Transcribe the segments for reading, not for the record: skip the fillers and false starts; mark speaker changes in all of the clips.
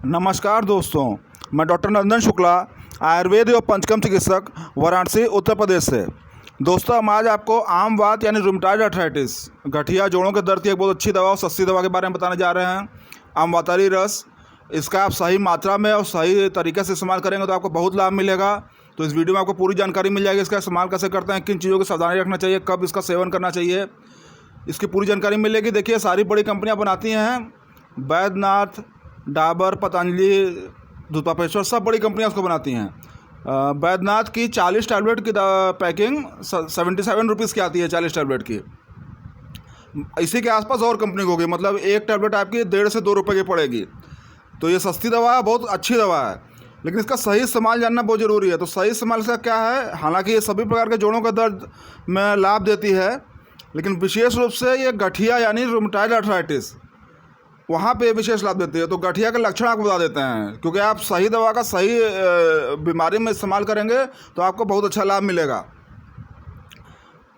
Speaker 1: नमस्कार दोस्तों, मैं डॉक्टर नंदन शुक्ला, आयुर्वेद एवं पंचकर्म चिकित्सक, वाराणसी, उत्तर प्रदेश से। दोस्तों, हम आज आपको आम वात यानी रूमेटॉइड अर्थराइटिस, गठिया जोड़ों के दर्द की एक बहुत अच्छी दवा और सस्ती दवा के बारे में बताने जा रहे हैं। आमवातारी रस, इसका आप सही मात्रा में और सही तरीके से इस्तेमाल करेंगे तो आपको बहुत लाभ मिलेगा। तो इस वीडियो में आपको पूरी जानकारी मिल जाएगी, इसका इस्तेमाल कैसे करते हैं, किन चीज़ों की सावधानी रखना चाहिए, कब इसका सेवन करना चाहिए, इसकी पूरी जानकारी मिलेगी। देखिए, सारी बड़ी कंपनियाँ बनाती हैं, बैद्यनाथ, डाबर, पतंजलि, धूतापेश्वर, सब बड़ी कंपनियां उसको बनाती हैं। बैद्यनाथ की 40 टैबलेट की पैकिंग 77 रुपीज़ की आती है, 40 टैबलेट की। इसी के आसपास और कंपनी की होगी, मतलब एक टैबलेट आपकी 1.5 से 2 रुपये की पड़ेगी। तो ये सस्ती दवा है, बहुत अच्छी दवा है, लेकिन इसका सही इस्तेमाल जानना बहुत ज़रूरी है। तो सही इस्तेमाल से क्या है, हालांकि ये सभी प्रकार के जोड़ों के दर्द में लाभ देती है, लेकिन विशेष रूप से ये गठिया यानी रूमेटॉइड अर्थराइटिस, वहाँ पे विशेष लाभ देती है। तो गठिया के लक्षण आपको बता देते हैं, क्योंकि आप सही दवा का सही बीमारी में इस्तेमाल करेंगे तो आपको बहुत अच्छा लाभ मिलेगा।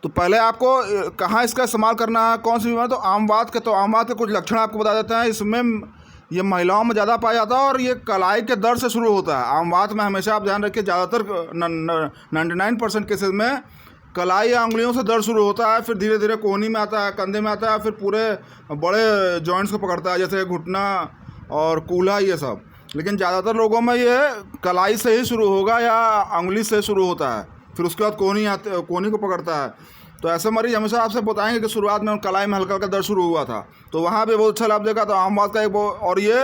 Speaker 1: तो पहले आपको कहाँ इसका इस्तेमाल करना है, कौन सी बीमारी, तो आम वात के कुछ लक्षण आपको बता देते हैं। इसमें ये महिलाओं में ज़्यादा पाया जाता है और ये कलाई के दर्द से शुरू होता है। आम वात में हमेशा आप ध्यान रखिए, ज़्यादातर 99% केसेस में कलाई या उंगलियों से दर्द शुरू होता है, फिर धीरे धीरे कोहनी में आता है, कंधे में आता है, फिर पूरे बड़े जॉइंट्स को पकड़ता है, जैसे घुटना और कूल्हा, ये सब। लेकिन ज़्यादातर लोगों में ये कलाई से ही शुरू होगा या उंगली से शुरू होता है, फिर उसके बाद कोहनी को पकड़ता है। तो ऐसे मरीज हमेशा आपसे बताएंगे कि शुरुआत में कलाई में हल्का हल्का दर्द शुरू हुआ था, तो वहाँ पर बहुत अच्छा लाभ देगा। तो आम वात का और ये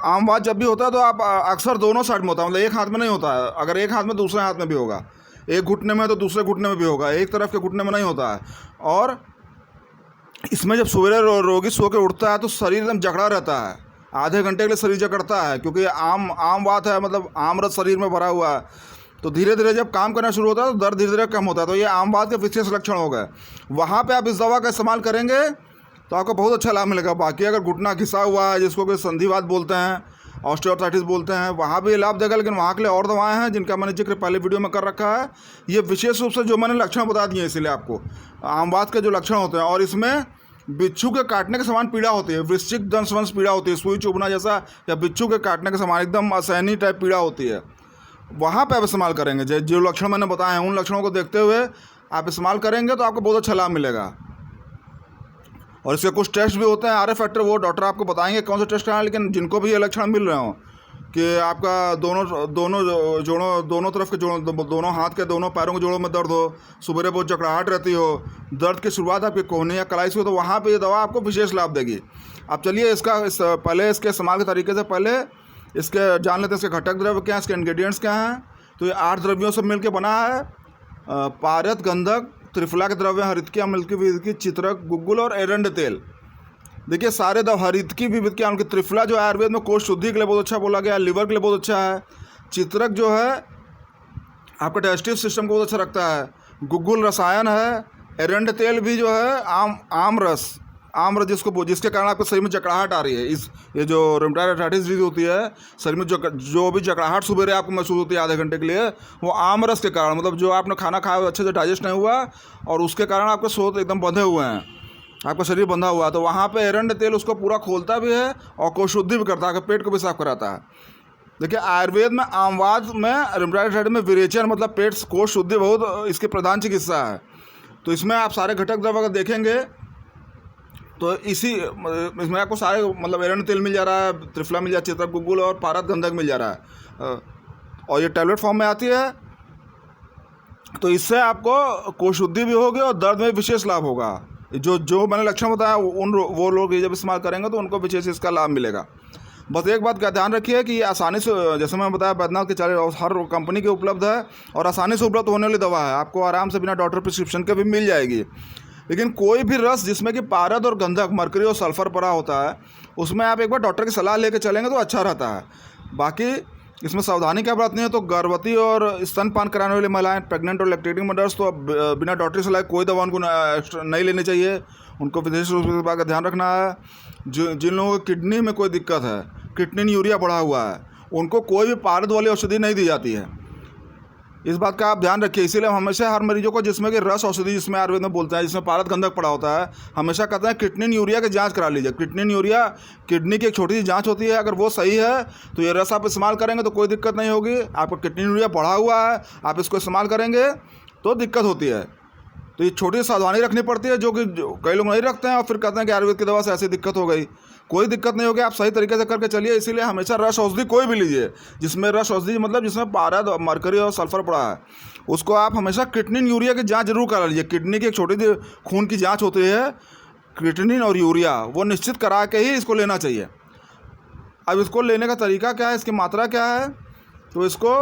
Speaker 1: आम वात जब भी होता है तो आप अक्सर दोनों साइड में होता है, मतलब एक हाथ में नहीं होता है। अगर एक हाथ में, दूसरे हाथ में भी होगा, एक घुटने में तो दूसरे घुटने में भी होगा, एक तरफ के घुटने में नहीं होता है। और इसमें जब सवेरे रोगी सो के उठता है तो शरीर एकदम जकड़ा रहता है, आधे घंटे के लिए शरीर जकड़ता है, क्योंकि आम बात है, मतलब आम रस शरीर में भरा हुआ है। तो धीरे धीरे जब काम करना शुरू होता है तो दर्द धीरे धीरे कम होता है। तो ये आम बात के विशेष लक्षण हो गए। वहाँ पर आप इस दवा का इस्तेमाल करेंगे तो आपको बहुत अच्छा लाभ मिलेगा। बाकी अगर घुटना घिसा हुआ है, जिसको कोई संधिवात बोलते हैं, ऑस्टियोआर्थराइटिस बोलते हैं, वहाँ भी लाभ देगा, लेकिन वहाँ के लिए और दवाएं हैं जिनका मैंने जिक्र पहले वीडियो में कर रखा है। ये विशेष रूप से जो मैंने लक्षण बता दिए, इसलिए आपको आम वात के जो लक्षण होते हैं, और इसमें बिच्छू के काटने के समान पीड़ा होती है, वृश्चिक दंशवंश पीड़ा होती है, सुई चुभना जैसा, या बिच्छू के काटने के समान एकदम असहनीय टाइप पीड़ा होती है, वहाँ पर आप इस्तेमाल करेंगे। जो लक्षण मैंने बताए हैं, उन लक्षणों को देखते हुए आप इस्तेमाल करेंगे तो आपको बहुत अच्छा लाभ मिलेगा। और इसके कुछ टेस्ट भी होते हैं, आरएफ फैक्टर, वो डॉक्टर आपको बताएंगे कौन से टेस्ट कराएं। लेकिन जिनको भी ये लक्षण मिल रहे हों कि आपका दोनों तरफ के जोड़ों, दोनों हाथ के दोनों पैरों के जोड़ों में दर्द हो, सुबह बहुत जकड़ाहट रहती हो, दर्द की शुरुआत आपके कोहनी या कलाई से हो, तो वहाँ पे ये दवा आपको विशेष लाभ देगी। अब चलिए पहले इसके इस्तेमाल के तरीके से पहले इसके जान लेते हैं, इसके घटक द्रव्य क्या हैं, इसके इंग्रेडिएंट्स क्या हैं। तो ये 8 द्रव्यों से मिलकर बना है। पारद, गंधक, त्रिफला के द्रव्य, हरितकी, अम्लकी, चित्रक, गुग्गुल और एरंड तेल। देखिए, सारे हरितकी विविध क्या, उनकी त्रिफला जो आयुर्वेद में कोष्ठ शुद्धि के लिए बहुत अच्छा बोला गया है, लिवर के लिए बहुत अच्छा है। चित्रक जो है आपका डाइजेस्टिव सिस्टम को बहुत अच्छा रखता है। गुग्गुल रसायन है। एरंड तेल भी जो है आम रस जिसके कारण आपके शरीर में जकड़ाहट आ रही है। ये जो रूमेटॉइड अर्थराइटिस डिजीज होती है, शरीर में जो भी जकड़ाहट सुबह आपको महसूस होती है आधे घंटे के लिए, वो आम रस के कारण, मतलब जो आपने खाना खाया अच्छे से डाइजेस्ट नहीं हुआ और उसके कारण आपके स्रोत एकदम बंधे हुए हैं, आपका शरीर बंधा हुआ है। तो वहाँ पे एरंड तेल उसको पूरा खोलता भी है और कोष्ठ शुद्धि भी करता है, पेट को भी साफ कराता है। देखिए, आयुर्वेद में आमवात में रूमेटॉइड अर्थराइटिस में विरेचन, मतलब पेट कोष्ठ शुद्धि बहुत इसकी प्रधान चिकित्सा है। तो इसमें आप सारे घटक द्रव्य अगर देखेंगे तो इसमें आपको सारे, मतलब एरंड तेल मिल जा रहा है, त्रिफला मिल जा रहा है, चित्रक, गुग्गुल और पारद, गंधक मिल जा रहा है, और ये टैबलेट फॉर्म में आती है। तो इससे आपको कोष्ठ शुद्धि भी होगी और दर्द में विशेष लाभ होगा। जो मैंने लक्षण बताया, वो लोग ये जब इस्तेमाल करेंगे तो उनको विशेष इसका लाभ मिलेगा। बस एक बात का ध्यान रखिए कि ये आसानी से, जैसे मैं बताया, बैद्यनाथ के 40 हर कंपनी के उपलब्ध है और आसानी से उपलब्ध होने वाली दवा है, आपको आराम से बिना डॉक्टर प्रिस्क्रिप्शन के भी मिल जाएगी। लेकिन कोई भी रस जिसमें कि पारद और गंधक, मरकरी और सल्फर पड़ा होता है, उसमें आप एक बार डॉक्टर की सलाह लेकर चलेंगे तो अच्छा रहता है। बाकी इसमें सावधानी क्या बरतनी है, तो गर्भवती और स्तनपान कराने वाली महिलाएं, प्रेग्नेंट और लैक्टेटिंग मदर्स, तो बिना डॉक्टरी सलाह कोई दवा उनको नहीं लेनी चाहिए। उनको विशेष रूप से बात का ध्यान रखना है। जिन लोगों को किडनी में कोई दिक्कत है, किडनी यूरिया बढ़ा हुआ है, उनको कोई भी पारद वाली औषधि नहीं दी जाती है। इस बात का आप ध्यान रखिए। इसीलिए हम हमेशा हर मरीजों को, जिसमें कि रस औषधि जिसमें आयुर्वेद में बोलते हैं, जिसमें पारद गंधक पड़ा होता है, हमेशा कहते हैं क्रिएटिनिन यूरिया की जांच करा लीजिए। क्रिएटिनिन यूरिया किडनी की एक छोटी सी जांच होती है, अगर वो सही है तो ये रस आप इस्तेमाल करेंगे तो कोई दिक्कत नहीं होगी। आपका क्रिएटिनिन यूरिया बढ़ा हुआ है, आप इसको इस्तेमाल करेंगे तो दिक्कत होती है। तो ये छोटी सावधानी रखनी पड़ती है, जो कई लोग नहीं रखते हैं और फिर कहते हैं कि आयुर्वेद की दवा से ऐसी दिक्कत हो गई। कोई दिक्कत नहीं होगी, आप सही तरीके से करके चलिए। इसीलिए हमेशा रस औषधि कोई भी लीजिए, जिसमें रस औषधि मतलब जिसमें पारद, मरकरी और सल्फर पड़ा है, उसको आप हमेशा क्रिएटिनिन यूरिया की जांच जरूर करा लीजिए। किडनी की एक छोटी सी खून की जांच होती है, क्रिएटिनिन और यूरिया, वो निश्चित करा के ही इसको लेना चाहिए। अब इसको लेने का तरीका क्या है, इसकी मात्रा क्या है, तो इसको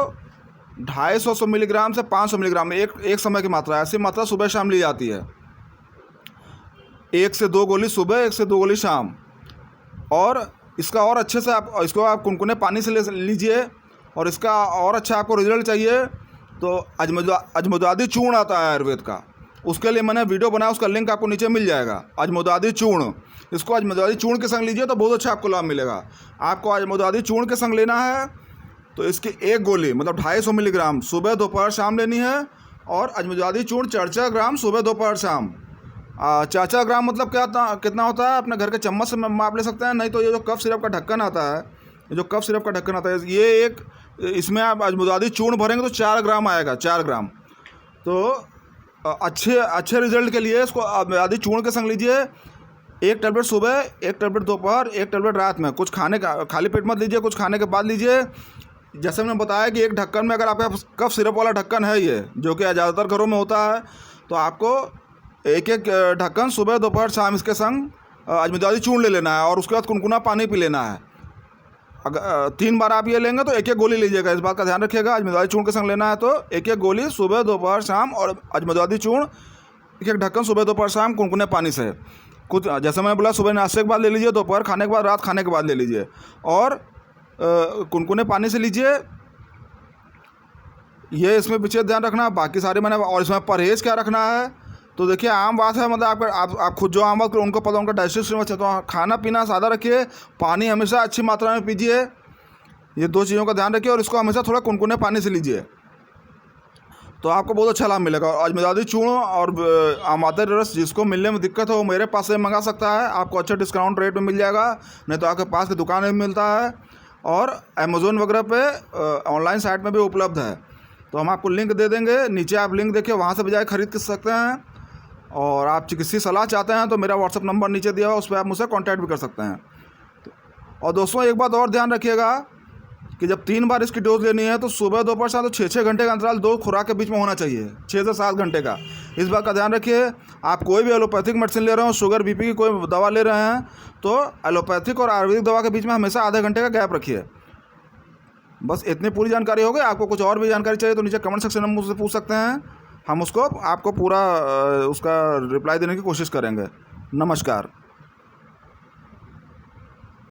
Speaker 1: 250 मिलीग्राम से 500 मिलीग्राम एक समय की मात्रा है। ऐसी मात्रा सुबह शाम ली जाती है। 1 से 2 गोली सुबह, 1 से 2 गोली शाम। और इसका और अच्छे से आप इसको कुनकुने पानी से ले लीजिए। और इसका और अच्छा आपको रिजल्ट चाहिए तो अजमुदादी चूर्ण आता है आयुर्वेद का, उसके लिए मैंने वीडियो बनाया, उसका लिंक आपको नीचे मिल जाएगा। अजमुदादी चूर्ण, इसको अजमुदादी चूर्ण के संग लीजिए तो बहुत अच्छा आपको लाभ मिलेगा। आपको अजमुदादी चूर्ण के संग लेना है तो इसकी 1 गोली मतलब 250 मिलीग्राम सुबह दोपहर शाम लेनी है। और अजमुदादी चूर्ण 4 ग्राम सुबह दोपहर शाम। 4 ग्राम मतलब कितना होता है, अपने घर के चम्मच से माप ले सकते हैं। नहीं तो ये जो कफ सिरप का ढक्कन आता है, ये इसमें आप अजमुदादी चूर्ण भरेंगे तो 4 ग्राम आएगा, 4 ग्राम। तो अच्छे रिजल्ट के लिए इसको अजमुदादी चूर्ण के संग लीजिए। 1 टैबलेट सुबह, 1 टैबलेट दोपहर, 1 टैबलेट रात में। कुछ खाने का खाली पेट मत लीजिए, कुछ खाने के बाद लीजिए। जैसे मैंने बताया कि एक ढक्कन में, अगर आपके कफ सिरप वाला ढक्कन है ये, जो कि ज़्यादातर घरों में होता है, तो आपको एक ढक्कन सुबह दोपहर शाम इसके संग अजमुदादी चूर्ण ले लेना है। और उसके बाद कुनकुना पानी पी लेना है। अगर 3 बार आप ये लेंगे तो 1 गोली लीजिएगा, इस बात का ध्यान रखिएगा। अजमुदादी चूर्ण के संग लेना है तो 1 गोली सुबह दोपहर शाम, और अजमुदादी चूर्ण 1 ढक्कन सुबह दोपहर शाम कुनकुने पानी से। कुछ जैसे मैंने बोला, सुबह नाश्ते के बाद ले लीजिए, दोपहर खाने के बाद, रात खाने के बाद ले लीजिए। और कुनकुने पानी से लीजिए। ये इसमें विशेष ध्यान रखना। बाकी सारे मैंने, और इसमें परहेज़ क्या रखना है तो देखिए, आम बात है, मतलब आप खुद जो आम बात करो उनको पता, उनका डाइजेशन अच्छा, तो खाना पीना सादा रखिए, पानी हमेशा अच्छी मात्रा में पीजिए। ये 2 चीज़ों का ध्यान रखिए। और इसको हमेशा थोड़ा कुनकुने पानी से लीजिए तो आपको बहुत अच्छा लाभ मिलेगा। और अजमुदादी चूर्ण और आमातर रस जिसको मिलने में दिक्कत हो, मेरे पास से मंगा सकता है, आपको अच्छा डिस्काउंट रेट में मिल जाएगा। नहीं तो आपके पास की दुकान में मिलता है, और अमेज़ोन वगैरह पे ऑनलाइन साइट में भी उपलब्ध है। तो हम आपको लिंक दे देंगे, नीचे आप लिंक देखिए, वहाँ से बजाय खरीद सकते हैं। और आप चिकित्सीय सलाह चाहते हैं तो मेरा व्हाट्सअप नंबर नीचे दिया हुआ, उस पर आप मुझसे कांटेक्ट भी कर सकते हैं। और दोस्तों, एक बात और ध्यान रखिएगा कि जब 3 बार इसकी डोज लेनी है तो सुबह दोपहर शाम, तो 6-6 घंटे का अंतराल 2 खुराक के बीच में होना चाहिए, 6 से 7 घंटे का। इस बात का ध्यान रखिए। आप कोई भी एलोपैथिक मेडिसिन ले रहे हो, शुगर बीपी की कोई दवा ले रहे हैं, तो एलोपैथिक और आयुर्वेदिक दवा के बीच में हमेशा आधे घंटे का गैप रखिए। बस इतनी पूरी जानकारी हो गई। आपको कुछ और भी जानकारी चाहिए तो नीचे कमेंट सेक्शन में मुझसे पूछ सकते हैं, हम आपको पूरा उसका रिप्लाई देने की कोशिश करेंगे। नमस्कार।